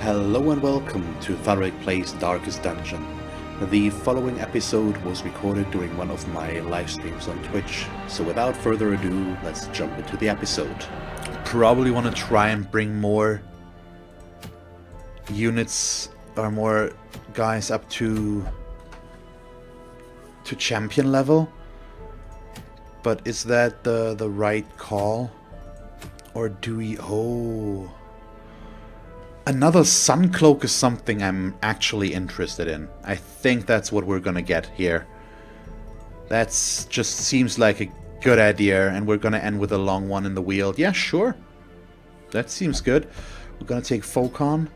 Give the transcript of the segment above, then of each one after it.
Hello and welcome to Thalric Plays Darkest Dungeon. The following episode was recorded during one of my live streams on Twitch, so without further ado, let's jump into the episode. Probably want to try and bring more units or more guys up to champion level, but is that the right call? Or do we... Oh... Another sun cloak is something I'm actually interested in. I think that's what we're gonna get here. That's just seems like a good idea, and we're gonna end with a long one in the Wield. Yeah, sure. That seems good. We're gonna take Focon.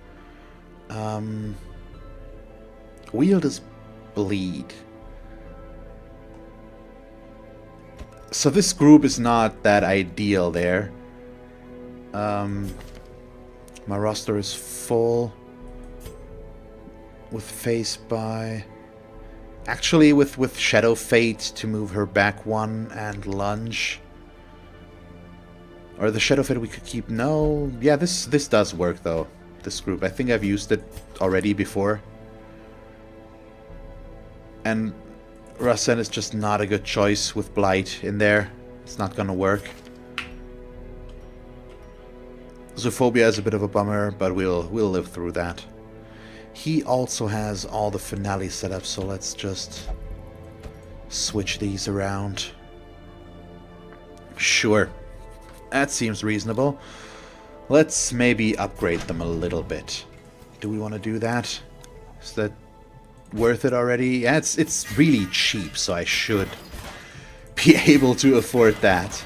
Wield is Bleed. So this group is not that ideal there. My roster is full with Face by. Actually, with Shadow Fate to move her back one and lunge. Or the Shadow Fate we could keep. No, yeah, this does work though. This group, I think I've used it already before. And Rasen is just not a good choice with Blight in there. It's not gonna work. Zoophobia is a bit of a bummer, but we'll live through that. He also has all the finale set up, so let's just switch these around. Sure, that seems reasonable. Let's maybe upgrade them a little bit. Do we want to do that? Is that worth it already? Yeah, it's really cheap, so I should be able to afford that.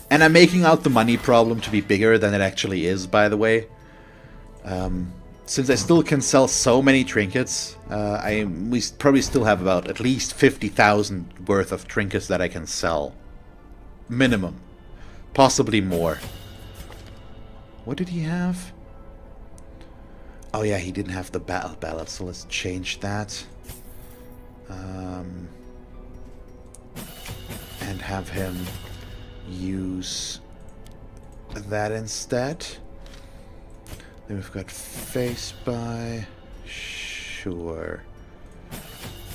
And I'm making out the money problem to be bigger than it actually is, by the way. Since I still can sell so many trinkets, we probably still have about at least 50,000 worth of trinkets that I can sell. Minimum. Possibly more. What did he have? Oh yeah, he didn't have the battle ballad, so let's change that. And have him use that instead. Then we've got Face by. Sure.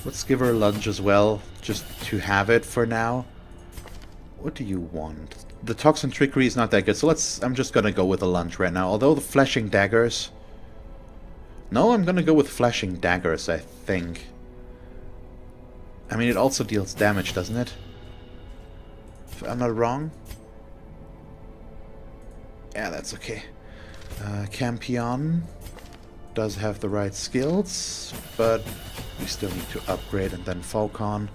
Let's give her lunge as well, just to have it for now. What do you want? The Toxin Trickery is not that good, so I'm just gonna go with a lunge right now. Although the Flashing Daggers... No, I'm gonna go with Flashing Daggers, I think. I mean, it also deals damage, doesn't it? If I'm not wrong. Yeah, that's okay. Campion does have the right skills, but we still need to upgrade, and then Falcon.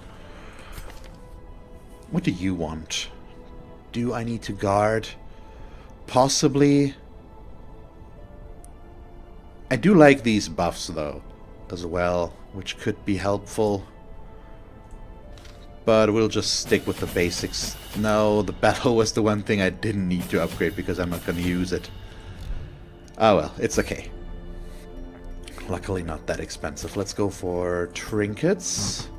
What do you want? Do I need to guard? Possibly. I do like these buffs, though, as well, which could be helpful. But we'll just stick with the basics. No, the battle was the one thing I didn't need to upgrade because I'm not going to use it. Oh well, it's okay. Luckily not that expensive. Let's go for trinkets.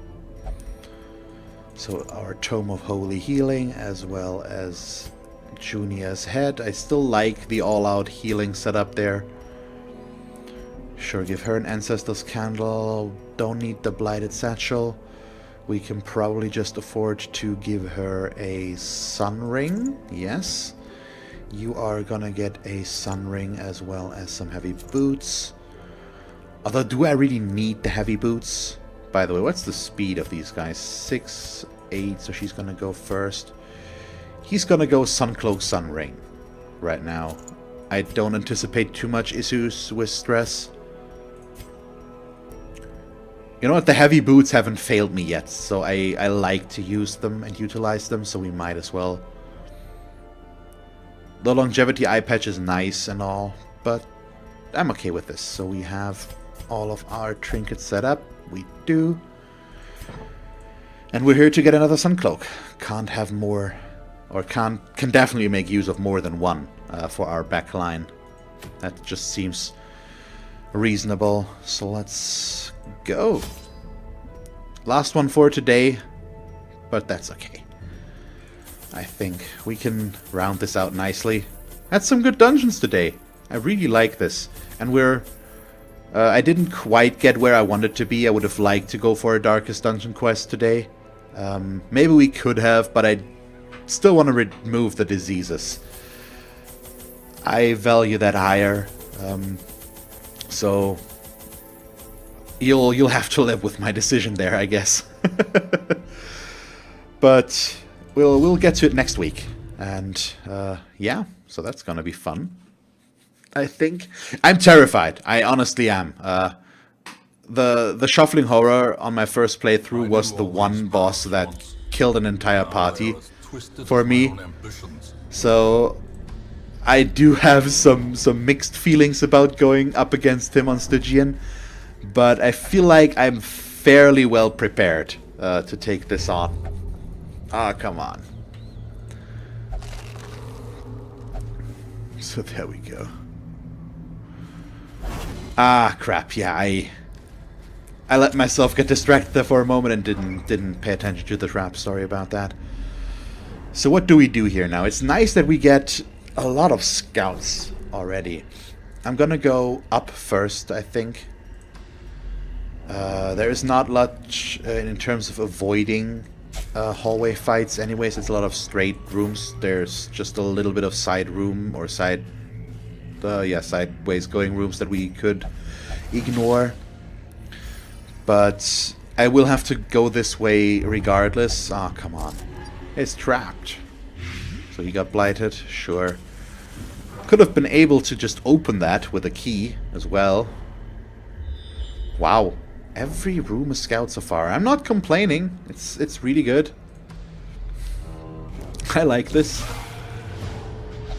So our Tome of Holy Healing as well as Junia's Head. I still like the all-out healing setup there. Sure, give her an Ancestor's Candle. Don't need the Blighted Satchel. We can probably just afford to give her a Sun Ring. Yes. You are gonna get a Sun Ring as well as some heavy boots. Although, do I really need the heavy boots? By the way, what's the speed of these guys? 6, 8, so she's gonna go first. He's gonna go Sun Cloak, Sun Ring right now. I don't anticipate too much issues with stress. You know what, the heavy boots haven't failed me yet, so I like to use them and utilize them, so we might as well. The longevity eye patch is nice and all, but I'm okay with this. So we have all of our trinkets set up. We do. And we're here to get another Sun Cloak. Can't have more, or can definitely make use of more than one for our back line. That just seems reasonable. So let's go. Last one for today, but that's okay. I think we can round this out nicely. Had some good dungeons today. I really like this. And we're... I didn't quite get where I wanted to be. I would have liked to go for a Darkest Dungeon quest today. Maybe we could have, but I still want to remove the diseases. I value that higher. So you'll have to live with my decision there, I guess. But we'll get to it next week. And yeah, so that's gonna be fun. I think I'm terrified. I honestly am. The shuffling horror on my first playthrough was the one boss that killed an entire party for me. So I do have some mixed feelings about going up against him on Stygian, but I feel like I'm fairly well prepared to take this on. Ah, come on. So there we go. Ah, crap. Yeah, I let myself get distracted there for a moment and didn't pay attention to the trap. Sorry about that. So what do we do here now? It's nice that we get a lot of scouts already. I'm gonna go up first, I think. There is not much in terms of avoiding hallway fights anyways. It's a lot of straight rooms. There's just a little bit of side room or sideways going rooms that we could ignore. But I will have to go this way regardless. Ah, oh, come on. It's trapped. So he got blighted, sure. Could have been able to just open that with a key as well. Wow. Every room is scout so far. I'm not complaining. It's really good. I like this.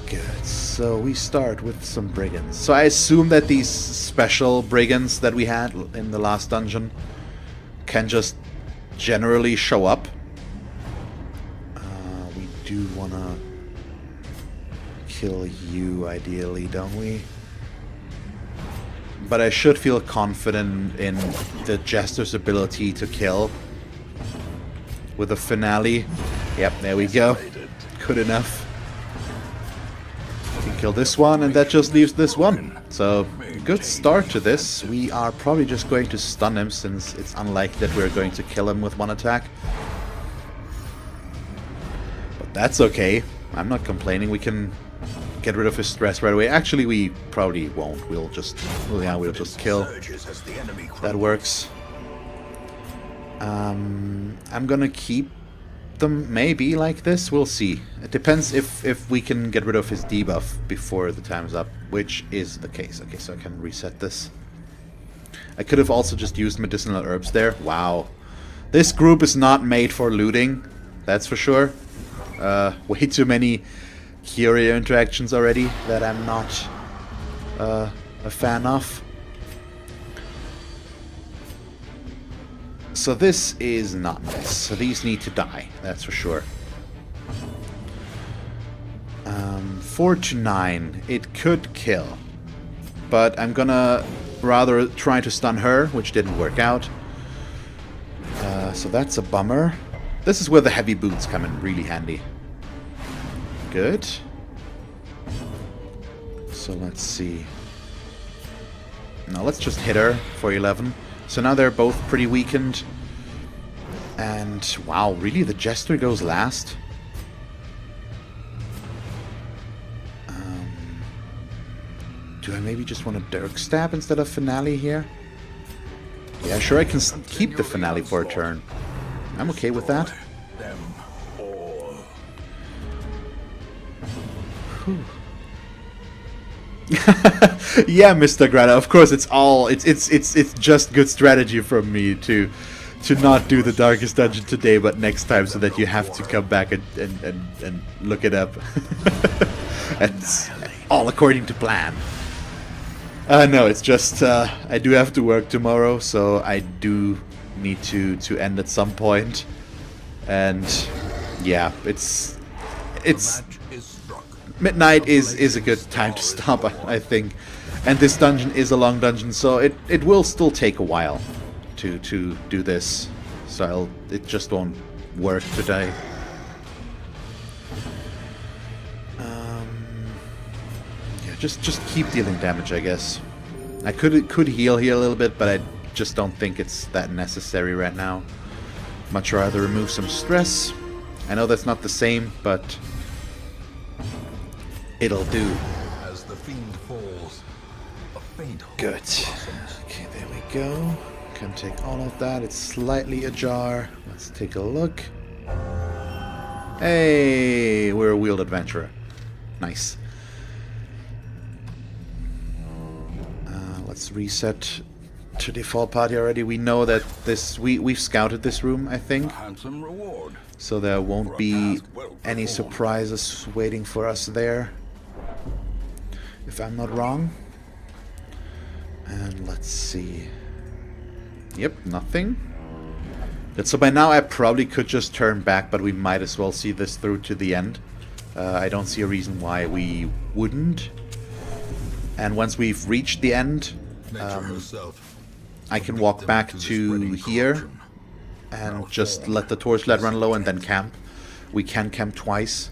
Good. So we start with some brigands. So I assume that these special brigands that we had in the last dungeon can just generally show up. We do want to kill you ideally, don't we? But I should feel confident in the Jester's ability to kill with a finale. Yep, there we go. Good enough. We can kill this one, and that just leaves this one. So, good start to this. We are probably just going to stun him, since it's unlikely that we're going to kill him with one attack. But that's okay. I'm not complaining. We can get rid of his stress right away. Actually, we probably won't. We'll just kill. That works. I'm gonna keep them maybe like this. We'll see. It depends if we can get rid of his debuff before the time's up, which is the case. Okay, so I can reset this. I could have also just used medicinal herbs there. Wow. This group is not made for looting. That's for sure. Way too many Curio interactions already that I'm not a fan of. So this is not nice. So these need to die, that's for sure. 4 to 9. It could kill. But I'm gonna rather try to stun her, which didn't work out. So that's a bummer. This is where the heavy boots come in really handy. Good. So let's see. Now let's just hit her for 11. So now they're both pretty weakened. And wow, really? The Jester goes last? Do I maybe just want a Dirk Stab instead of Finale here? Yeah, sure, I can keep the Finale for a turn. I'm okay with that. Yeah, Mr. Grata, of course it's just good strategy from me to not do the Darkest Dungeon today, but next time, so that you have to come back and look it up. It's all according to plan. No, it's just I do have to work tomorrow, so I do need to end at some point. And yeah, it's midnight is a good time to stop, I think. And this dungeon is a long dungeon, so it will still take a while to do this. So it just won't work today. Just keep dealing damage, I guess. I could heal here a little bit, but I just don't think it's that necessary right now. Much rather remove some stress. I know that's not the same, but it'll do. As the fiend falls, a faint hope Good. blossoms. Okay, there we go. Can take all of that. It's slightly ajar. Let's take a look. Hey, we're a wheeled adventurer. Nice. Let's reset to default party already. We know that we've scouted this room, I think. A handsome reward. So there won't be any surprises waiting for us there. If I'm not wrong. And let's see. Yep, nothing. Good, so by now I probably could just turn back, but we might as well see this through to the end. I don't see a reason why we wouldn't. And once we've reached the end, I can walk back to here and just let the torchlight run low and then camp. We can camp twice.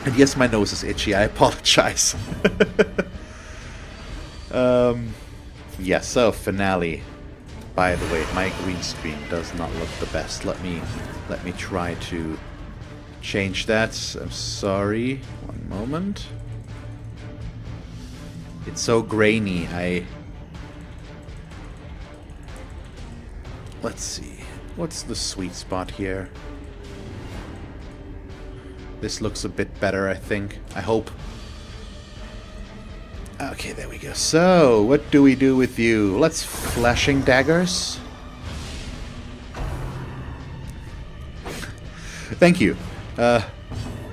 And yes, my nose is itchy, I apologize. Yeah, so finale. By the way, my green screen does not look the best. Let me try to change that. I'm sorry. One moment. It's so grainy. Let's see. What's the sweet spot here? This looks a bit better, I think. I hope. Okay, there we go. So, what do we do with you? Let's flashing daggers. Thank you.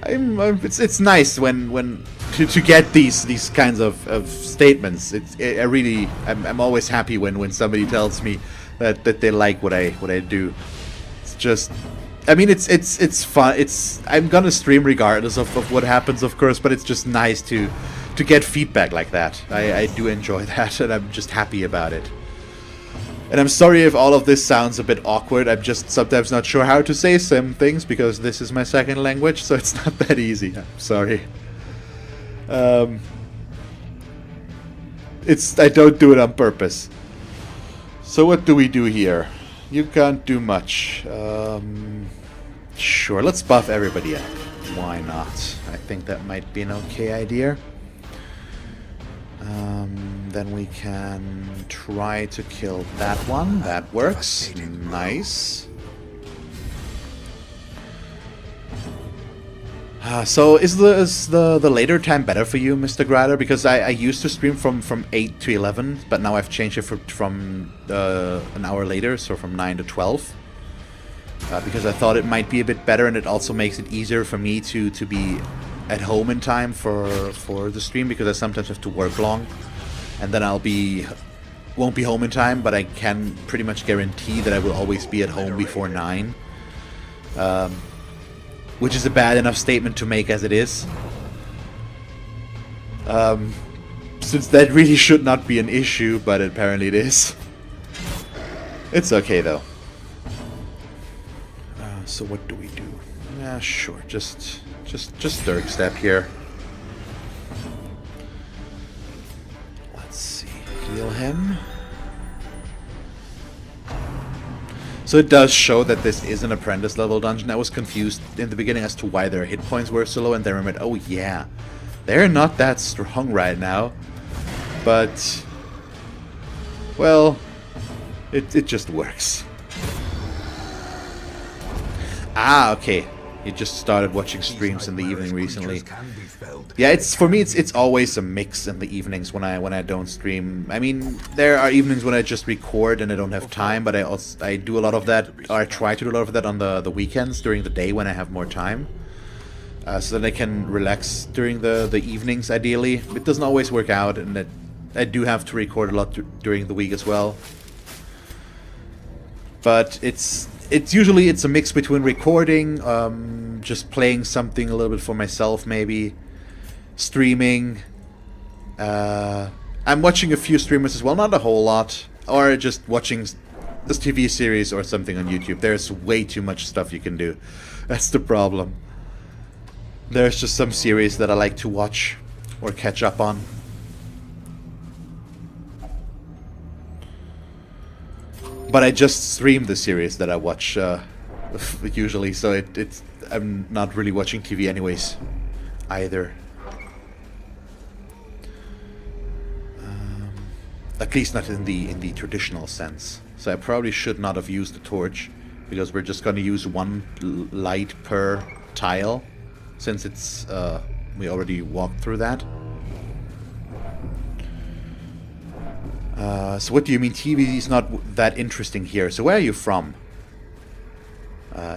It's nice when to get these kinds of statements. I'm always happy when somebody tells me that they like what I do. It's just, I mean, it's fun. I'm gonna stream regardless of what happens, of course, but it's just nice to get feedback like that. I do enjoy that, and I'm just happy about it. And I'm sorry if all of this sounds a bit awkward. I'm just sometimes not sure how to say some things because this is my second language, so it's not that easy. I'm sorry. I don't do it on purpose. So what do we do here? You can't do much. Sure, let's buff everybody up. Why not? I think that might be an okay idea. Then we can try to kill that one. That works. Nice. So is the later time better for you, Mr. Grader? Because I used to stream from 8 to 11, but now I've changed it from an hour later, so from 9 to 12. Because I thought it might be a bit better, and it also makes it easier for me to be at home in time for the stream, because I sometimes have to work long, and then won't be home in time, but I can pretty much guarantee that I will always be at home before 9. Which is a bad enough statement to make as it is. Since that really should not be an issue, but apparently it is. It's okay though. So what do we do? Yeah, sure. Just Dirk step here. Let's see. Heal him. So it does show that this is an apprentice level dungeon. I was confused in the beginning as to why their hit points were so low, and then I remembered, oh yeah, they're not that strong right now. But, well, it just works. Ah, okay. You just started watching streams in the evening recently. Yeah, for me it's always a mix in the evenings when I don't stream. I mean, there are evenings when I just record and I don't have time, but I do a lot of that, or I try to do a lot of that on the weekends during the day when I have more time. So that I can relax during the evenings ideally. It doesn't always work out, and I do have to record a lot during the week as well. But it's usually a mix between recording, just playing something a little bit for myself maybe, streaming. I'm watching a few streamers as well, not a whole lot, or just watching this TV series or something on YouTube. There's way too much stuff you can do. That's the problem. There's just some series that I like to watch. or catch up on. But I just stream the series that I watch usually, so it's I'm not really watching TV anyways either. At least not in the traditional sense. So I probably should not have used the torch, because we're just going to use one light per tile, since it's we already walked through that. So what do you mean TV is not that interesting here? So where are you from?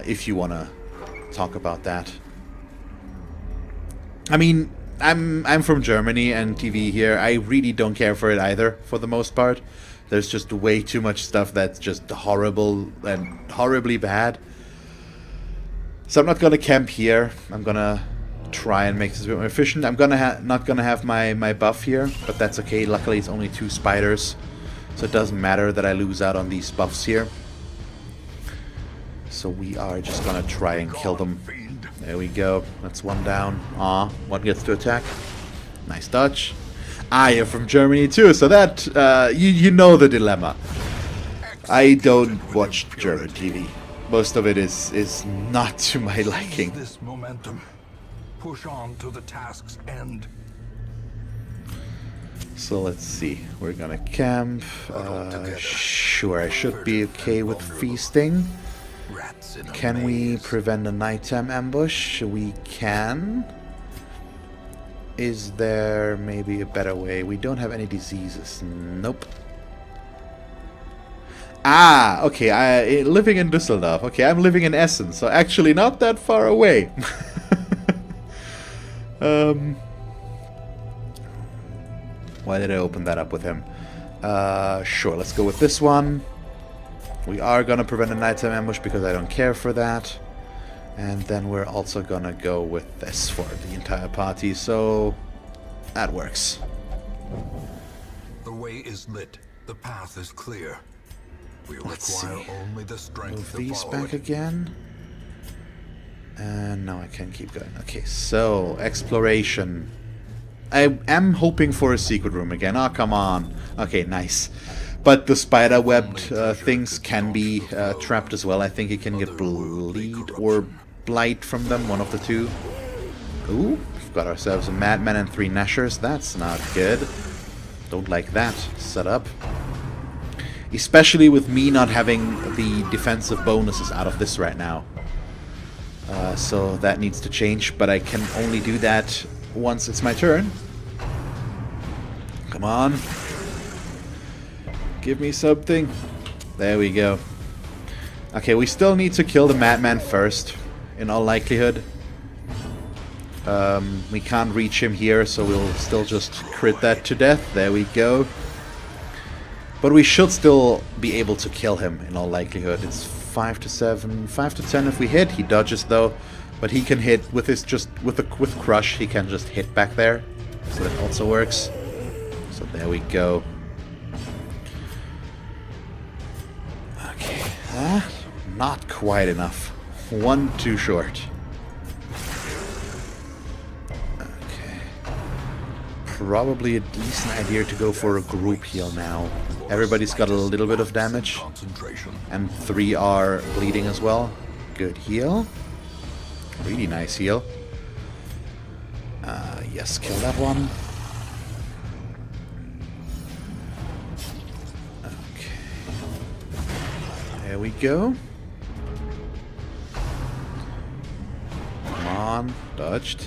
If you want to talk about that. I mean, I'm from Germany, and TV here, I really don't care for it either, for the most part. There's just way too much stuff that's just horrible and horribly bad. So I'm not gonna camp here. I'm gonna try and make this a bit more efficient. I'm gonna not gonna have my buff here, but that's okay. Luckily it's only 2 spiders, so it doesn't matter that I lose out on these buffs here. So we are just gonna try and kill them. There we go. That's one down. Aw, one gets to attack. Nice dodge. Ah, you're from Germany too, so that you know the dilemma. I don't watch German TV. Most of it is not to my liking. This momentum. Push on to the task's end. So let's see. We're gonna camp. Sure, I should be okay with feasting. Can we prevent a nighttime ambush? We can. Is there maybe a better way? We don't have any diseases. Nope. Ah, okay. Living in Düsseldorf. Okay, I'm living in Essen, so actually not that far away. Why did I open that up with him? Sure, let's go with this one. We are gonna prevent a nighttime ambush because I don't care for that. And then we're also gonna go with this for the entire party, so that works. The way is lit. The path is clear. We Let's require see. only the strength Move to these follow back it. again. And now I can keep going. Okay, so exploration. I am hoping for a secret room again. Oh, come on. Okay, nice. But the spider-webbed things can be trapped as well. I think you can get bleed or blight from them, one of the two. Ooh, we've got ourselves a madman and 3 gnashers. That's not good. Don't like that setup. Especially with me not having the defensive bonuses out of this right now. So that needs to change, but I can only do that once it's my turn. Come on. Give me something. There we go. Okay, we still need to kill the madman first, in all likelihood. We can't reach him here, so we'll still just crit that to death. There we go. But we should still be able to kill him, in all likelihood. It's 5 to 7, 5 to 10 if we hit. He dodges though, but he can hit with his with crush. He can just hit back there, so that also works. So there we go. Okay, not quite enough. 1 too short. Okay. Probably a decent idea to go for a group heal now. Everybody's got a little bit of damage. And 3 are bleeding as well. Good heal. Really nice heal. Yes, kill that one. There we go. Come on, dodged.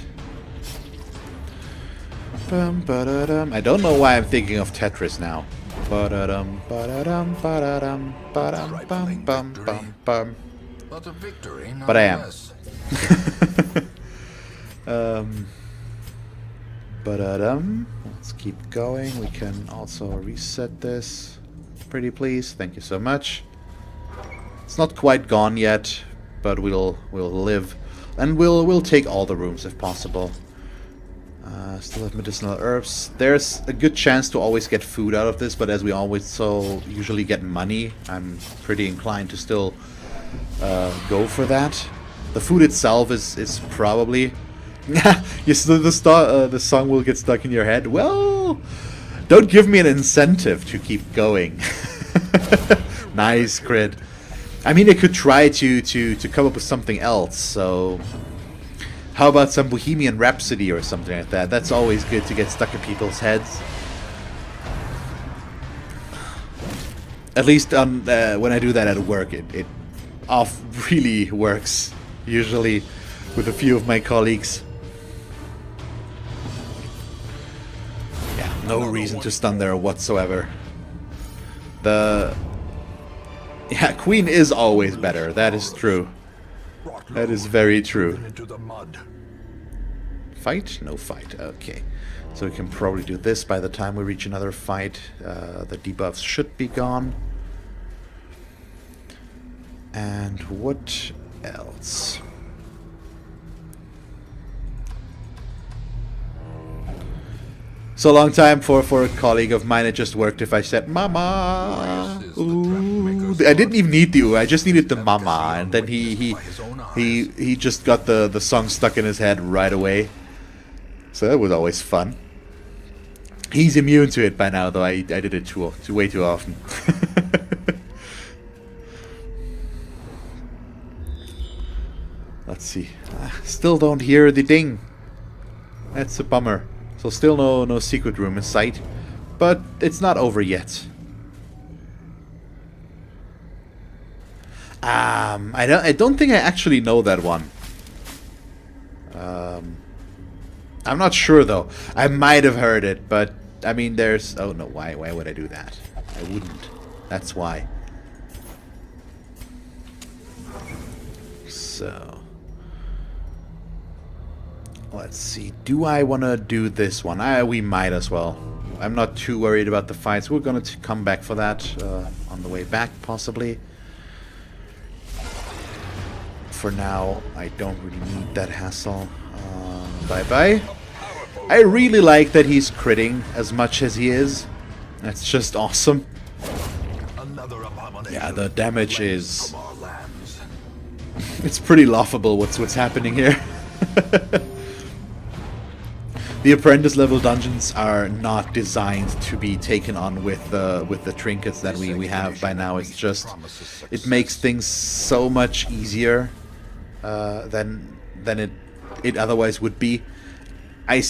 Bum, ba-da-dum. I don't know why I'm thinking of Tetris now. Ba-da-dum, ba-da-dum, ba-da-dum, ba-dum, bum, bum, bum, bum. But a victory, But I am. nonetheless. Ba-da-dum. Let's keep going. We can also reset this. Pretty please. Thank you so much. It's not quite gone yet, but we'll live, and we'll take all the rooms if possible. Still have medicinal herbs. There's a good chance to always get food out of this, but as we always usually get money, I'm pretty inclined to still go for that. The food itself is probably The song will get stuck in your head. Well, don't give me an incentive to keep going. Nice crit. I mean, I could try to come up with something else. So, how about some Bohemian Rhapsody or something like that? That's always good to get stuck in people's heads. At least on when I do that at work, it really works. Usually, with a few of my colleagues. Yeah, no reason to stun there whatsoever. Yeah, Queen is always better. That is true. That is very true. Fight? No fight. Okay. So we can probably do this by the time we reach another fight. The debuffs should be gone. And what else? So a long time for a colleague of mine, it just worked if I said "Mama." Ooh. I didn't even need the "ooh," I just needed the "Mama," and then he just got the song stuck in his head right away. So that was always fun. He's immune to it by now, though. I did it way too often. Let's see. Still don't hear the ding. That's a bummer. So still no secret room in sight, but it's not over yet. I don't think I actually know that one. I'm not sure though. I might have heard it, but I mean, there's. Oh no! Why would I do that? I wouldn't. That's why. So. Let's see. Do I want to do this one? We might as well. I'm not too worried about the fights. We're going to come back for that on the way back, possibly. For now, I don't really need that hassle. Bye-bye. I really like that he's critting as much as he is. That's just awesome. Yeah, the damage is... It's pretty laughable what's happening here. The apprentice level dungeons are not designed to be taken on with the trinkets that we have by now. It's just it makes things so much easier than it otherwise would be. I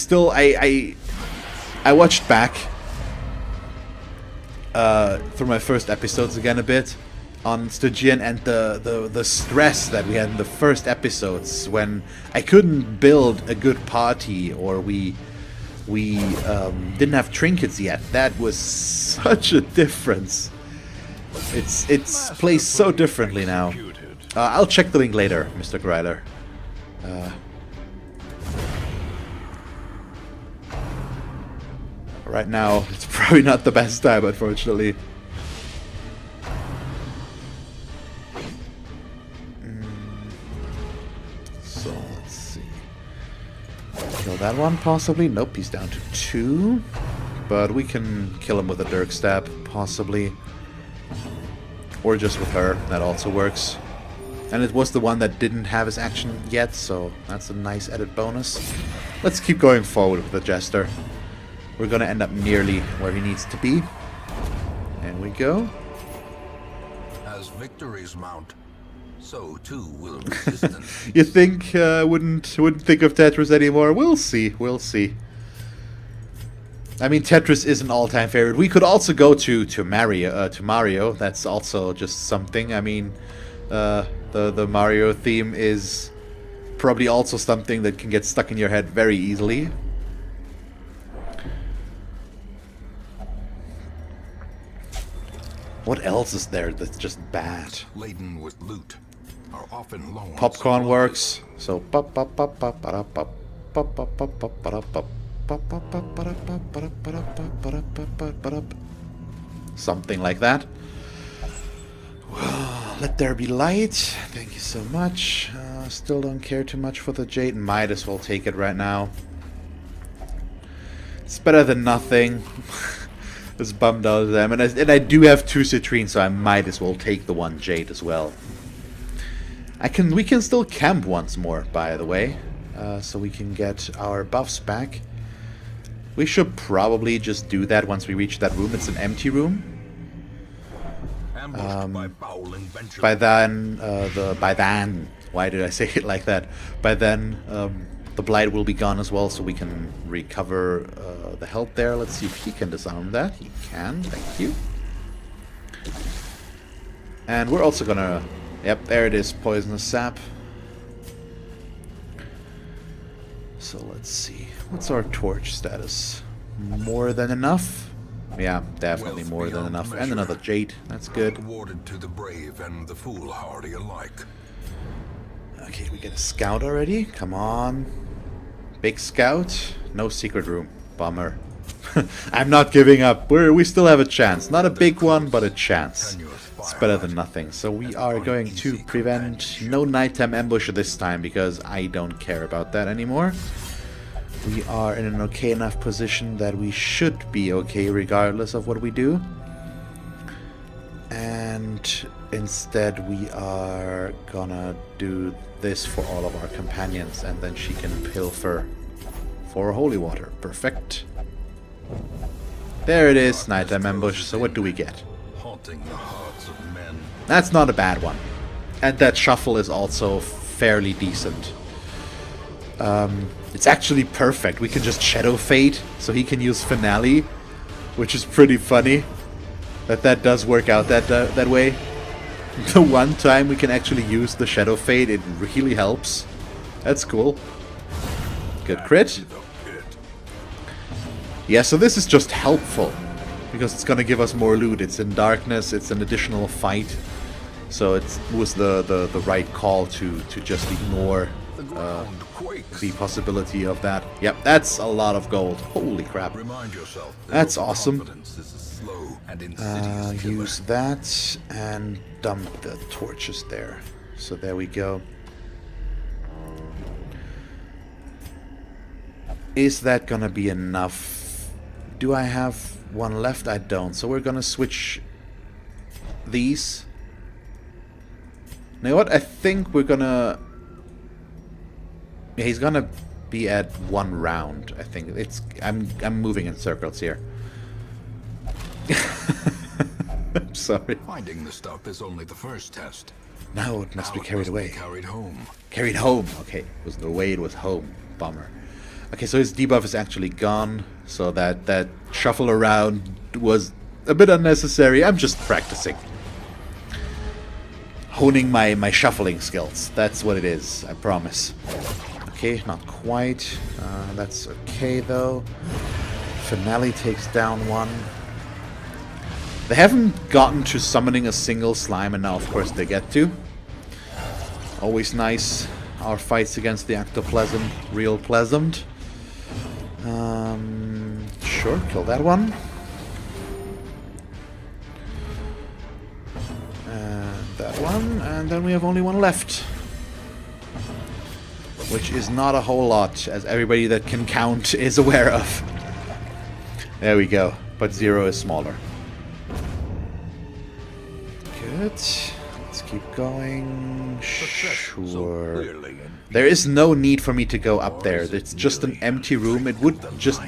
watched back through my first episodes again a bit on Stygian, and the stress that we had in the first episodes when I couldn't build a good party, or we didn't have trinkets yet. That was such a difference. It's placed so differently now. I'll check the link later, Mr. Greiler. Right now, it's probably not the best time, unfortunately. So, let's see. Kill that one, possibly. Nope, he's down to 2. But we can kill him with a Dirk Stab, possibly. Or just with her, that also works. And it was the one that didn't have his action yet, so that's a nice added bonus. Let's keep going forward with the Jester. We're gonna end up nearly where he needs to be. There we go. As victories mount, so too will resistance. You think wouldn't think of Tetris anymore? We'll see. We'll see. I mean, Tetris is an all-time favorite. We could also go to Mario. That's also just something. I mean, the Mario theme is probably also something that can get stuck in your head very easily. What else is there that's just bad? Laden with loot are often loaned. Popcorn works. So pop pop pop pop pop pop pop pop pop pop pop. Something like that. Let there be light. Thank you so much. Still don't care too much for the jade. Might as well take it right now. It's better than nothing. As bummed out as I am, and I do have 2 citrines, so I might as well take the 1 jade as well. We can still camp once more, by the way. so we can get our buffs back. We should probably just do that once we reach that room. It's an empty room. By then, why did I say it like that? By then, the blight will be gone as well, so we can recover the health there. Let's see if he can disarm that. He can, thank you. And we're also gonna... Yep, there it is, poisonous sap. So let's see. What's our torch status? More than enough? Yeah, definitely more than enough. And another jade. That's good. Awarded to the brave and the foolhardy alike. Okay, we get a scout already. Come on. Big scout. No secret room. Bummer. I'm not giving up. We still have a chance. Not a big one, but a chance. It's better than nothing. So we are going to prevent no nighttime ambush this time, because I don't care about that anymore. We are in an okay enough position that we should be okay regardless of what we do. And instead we are gonna do this for all of our companions, and then she can pilfer for holy water. Perfect. There it is, nighttime ambush. So what do we get? Haunting the hearts of men. That's not a bad one. And that shuffle is also fairly decent. It's actually perfect. We can just shadow fade, so he can use finale, which is pretty funny. That does work out that way. The one time we can actually use the shadow fade, it really helps. That's cool. Good crit. Yeah, so this is just helpful, because it's gonna give us more loot. It's in darkness, it's an additional fight. So it was the right call to just ignore the possibility of that. Yep, that's a lot of gold. Holy crap. That's awesome. Use that and dump the torches there. So there we go. Is that gonna be enough? Do I have one left? I don't. So we're gonna switch these. You know what? I think we're gonna... Yeah, he's gonna be at 1 round. I think it's... I'm moving in circles here. I'm sorry. Finding the stuff is only the first test. Now it must be carried away. Carried home. Carried home. Okay, it was the way it was home. Bummer. Okay, so his debuff is actually gone. So that shuffle around was a bit unnecessary. I'm just practicing. Honing my shuffling skills. That's what it is, I promise. Okay, not quite. That's okay, though. Finale takes down one. They haven't gotten to summoning a single slime, and now, of course, they get to. Always nice. Our fights against the ectoplasm, real pleasant. Sure, kill that one. And that one, and then we have only one left. Which is not a whole lot, as everybody that can count is aware of. There we go, but 0 is smaller. Good. Let's keep going. Sure. There is no need for me to go up there. It's just an empty room. It would just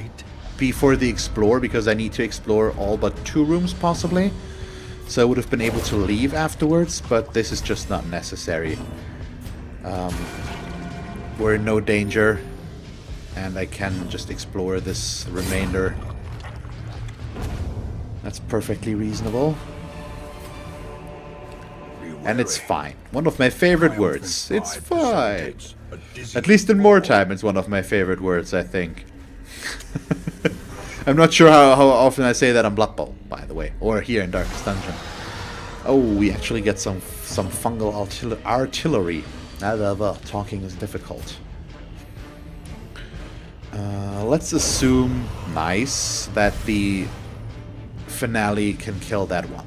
be for the explore, because I need to explore all but 2 rooms possibly. So I would have been able to leave afterwards, but this is just not necessary. We're in no danger, and I can just explore this remainder. That's perfectly reasonable. And it's fine. One of my favorite words. It's fine. At least in wartime, it's one of my favorite words, I think. I'm not sure how often I say that on Blood Bowl, by the way, or here in Darkest Dungeon. Oh, we actually get some fungal artillery. Talking is difficult. Let's assume, nice, that the finale can kill that one.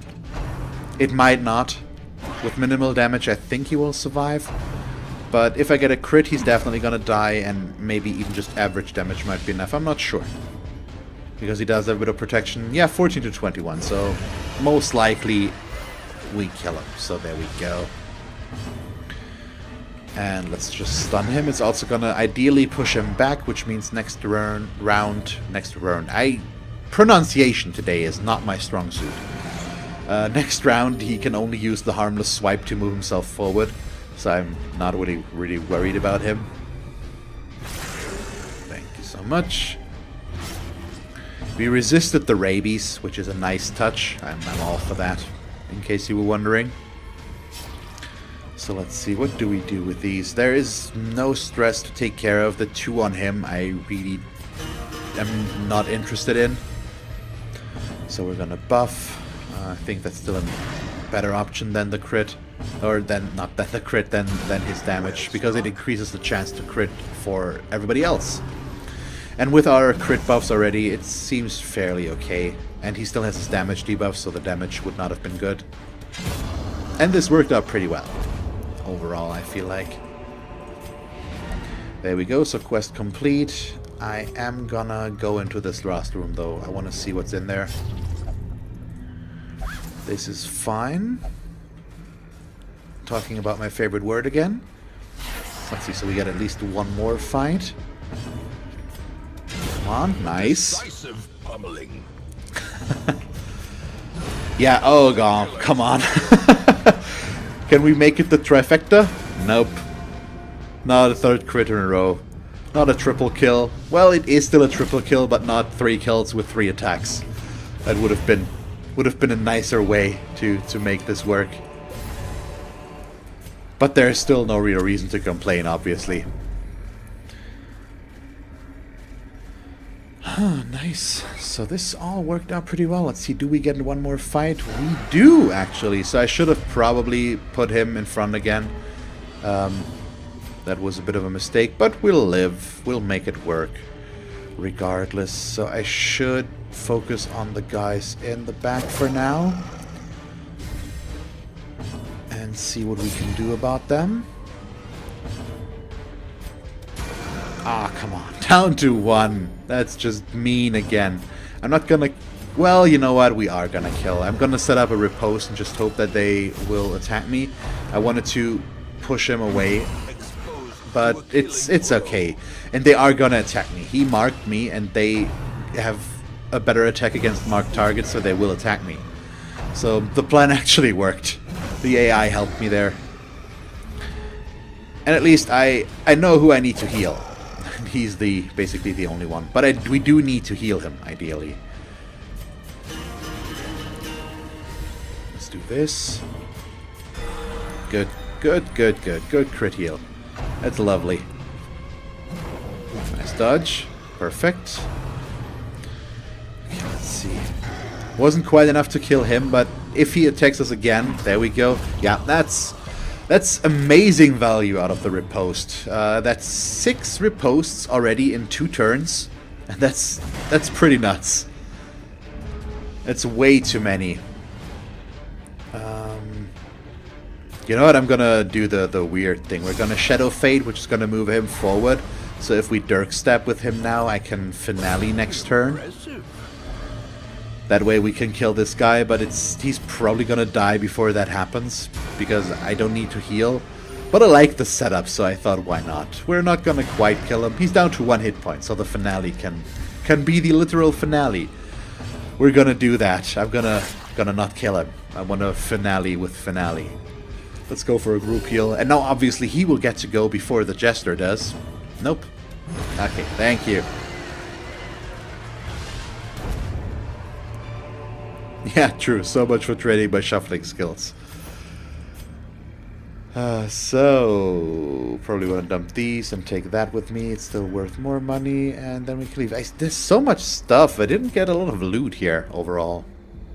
It might not. With minimal damage, I think he will survive. But if I get a crit, he's definitely gonna die, and maybe even just average damage might be enough. I'm not sure. Because he does have a bit of protection. Yeah, 14 to 21, so most likely we kill him. So there we go. And let's just stun him. It's also gonna ideally push him back, which means next round. Pronunciation today is not my strong suit. Next round, he can only use the harmless swipe to move himself forward, so I'm not really worried about him. Thank you so much. We resisted the rabies, which is a nice touch. I'm all for that, in case you were wondering. So let's see, what do we do with these? There is no stress to take care of. The 2 on him I really am not interested in. So we're gonna buff. I think that's still a better option than the crit. Or not than the crit, than his damage. Because it increases the chance to crit for everybody else. And with our crit buffs already, it seems fairly okay. And he still has his damage debuff, so the damage would not have been good. And this worked out pretty well. Overall, I feel like. There we go, so quest complete. I am gonna go into this last room though. I want to see what's in there. This is fine. Talking about my favorite word again. Let's see, so we get at least one more fight. Come on, nice. Decisive pummeling. Yeah, oh god, come on. Can we make it the trifecta? Nope. Not a 3rd crit in a row. Not a triple kill. Well, it is still a triple kill, but not 3 kills with 3 attacks. That would have been a nicer way to make this work. But there's still no real reason to complain, obviously. Nice. So this all worked out pretty well. Let's see, do we get one more fight? We do, actually. So I should have probably put him in front again. That was a bit of a mistake, but we'll live. We'll make it work regardless. So I should focus on the guys in the back for now. And see what we can do about them. Ah, come on. Down to 1. That's just mean again. I'm not gonna... Well, you know what? We are gonna kill. I'm gonna set up a riposte and just hope that they will attack me. I wanted to push him away, but it's okay. And they are gonna attack me. He marked me, and they have a better attack against marked targets, so they will attack me. So the plan actually worked. The AI helped me there. And at least I know who I need to heal. He's basically the only one. But we do need to heal him, ideally. Let's do this. Good, good, good, good. Good crit heal. That's lovely. Nice dodge. Perfect. Okay, let's see. Wasn't quite enough to kill him, but if he attacks us again, there we go. Yeah, that's amazing value out of the riposte. That's 6 ripostes already in 2 turns, and that's pretty nuts. That's way too many. You know what? I'm gonna do the weird thing. We're gonna Shadow Fade, which is gonna move him forward. So if we Dirk Step with him now, I can finale next turn. That way we can kill this guy, but he's probably gonna die before that happens, because I don't need to heal. But I like the setup, so I thought, why not? We're not gonna quite kill him. He's down to 1 hit point, so the finale can be the literal finale. We're gonna do that. I'm gonna not kill him. I want to finale with finale. Let's go for a group heal. And now obviously he will get to go before the Jester does. Nope. Okay, thank you. Yeah, true. So much for trading by shuffling skills. So probably want to dump these and take that with me. It's still worth more money, and then we can leave. There's so much stuff. I didn't get a lot of loot here overall,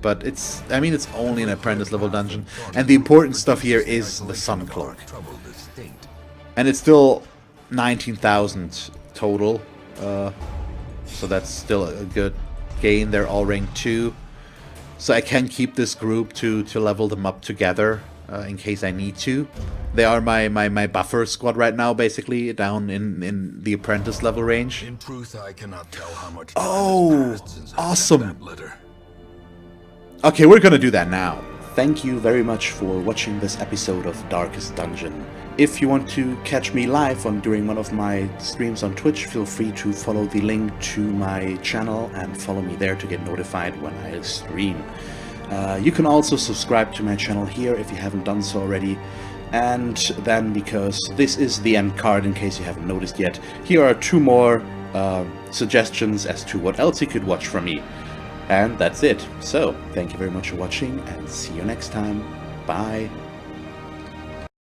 but it's only an apprentice level dungeon, and the important stuff here is the Sun Cloak, and it's still 19,000 total. So that's still a good gain. They're all rank 2. So I can keep this group to level them up together in case I need to. They are my buffer squad right now, basically, down in the apprentice level range. In truth, I cannot tell how much awesome. Okay, we're gonna do that now. Thank you very much for watching this episode of Darkest Dungeon. if you want to catch me live during one of my streams on Twitch, feel free to follow the link to my channel and follow me there to get notified when I stream. You can also subscribe to my channel here if you haven't done so already. And then, because this is the end card in case you haven't noticed yet, here are 2 more suggestions as to what else you could watch from me. And that's it. So, thank you very much for watching and see you next time. Bye.